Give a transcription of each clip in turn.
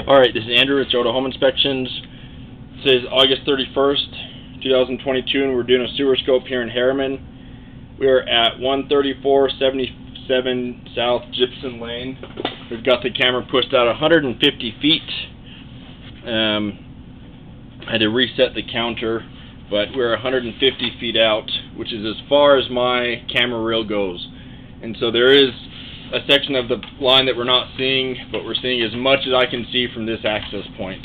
Alright, this is Andrew. It's Oda Home Inspections. Today is August 31st, 2022, and we're doing a sewer scope here in Harriman. We are at 13477 South Gypsum Lane. We've got the camera pushed out 150 feet. I had to reset the counter, but we're 150 feet out, which is as far as my camera reel goes. And so there is a section of the line that we're not seeing, but we're seeing as much as I can see from this access point.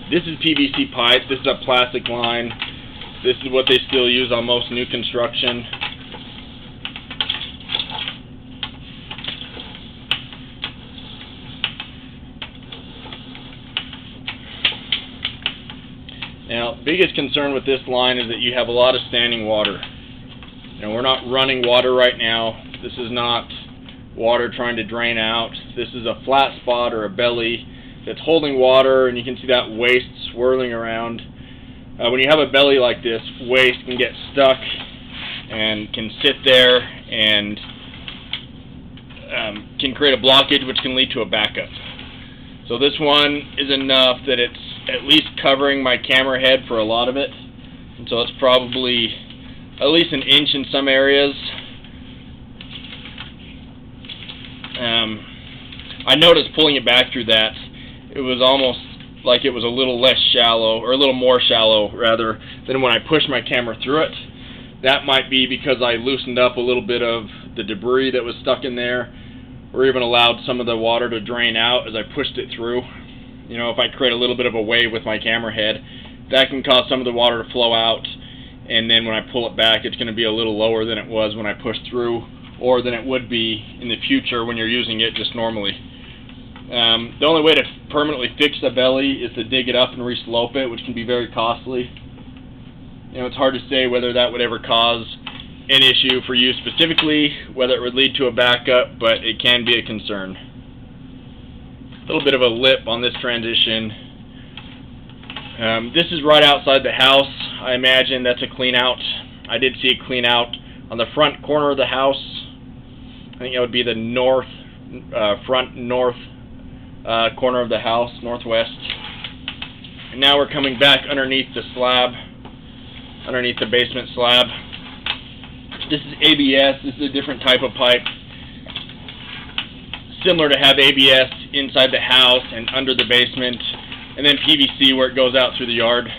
This is PVC pipe. This is a plastic line. This is what they still use on most new construction. Now, biggest concern with this line is that you have a lot of standing water. We're not running water right now. This is not water trying to drain out. This is a flat spot or a belly that's holding water, and you can see that waste swirling around. When you have a belly like this, waste can get stuck and can sit there and can create a blockage, which can lead to a backup. So this one is enough that it's at least covering my camera head for a lot of it, and so it's probably at least an inch in some areas. I noticed pulling it back through that, it was almost like it was a little less shallow, or a little more shallow rather, than when I pushed my camera through it. That might be because I loosened up a little bit of the debris that was stuck in there, or even allowed some of the water to drain out as I pushed it through. If I create a little bit of a wave with my camera head, that can cause some of the water to flow out, and then when I pull it back, it's going to be a little lower than it was when I pushed through, or than it would be in the future when you're using it just normally. The only way to permanently fix the belly is to dig it up and re-slope it, which can be very costly. It's hard to say whether that would ever cause an issue for you specifically, whether it would lead to a backup, but it can be a concern. A little bit of a lip on this transition. This is right outside the house. I imagine that's a clean out. I did see a clean out on the front corner of the house. I think that would be the front north corner of the house, northwest. And now we're coming back underneath the slab, underneath the basement slab. This is ABS. This is a different type of pipe. Similar to have ABS inside the house and under the basement, and then PVC where it goes out through the yard.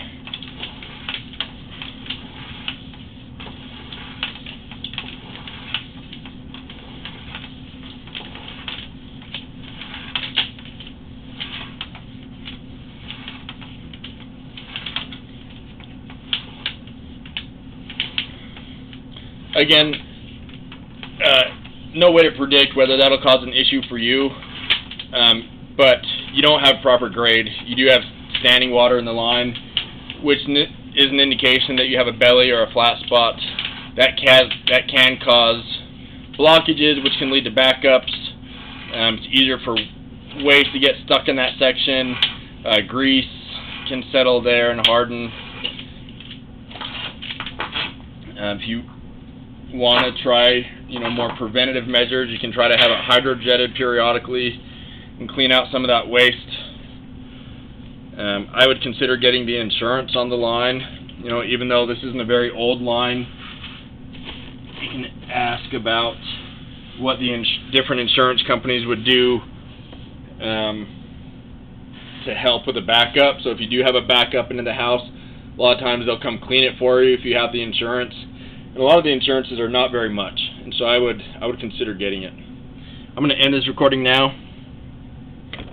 Again, no way to predict whether that'll cause an issue for you, but you don't have proper grade. You do have standing water in the line, which is an indication that you have a belly or a flat spot. That can cause blockages, which can lead to backups. It's easier for waste to get stuck in that section. Grease can settle there and harden. If you want to try more preventative measures, you can try to have it hydrojetted periodically and clean out some of that waste. I would consider getting the insurance on the line. Even though this isn't a very old line, you can ask about what the different insurance companies would do to help with a backup. So if you do have a backup into the house, a lot of times they'll come clean it for you if you have the insurance. And a lot of the insurances are not very much, and so I would consider getting it. I'm going to end this recording now.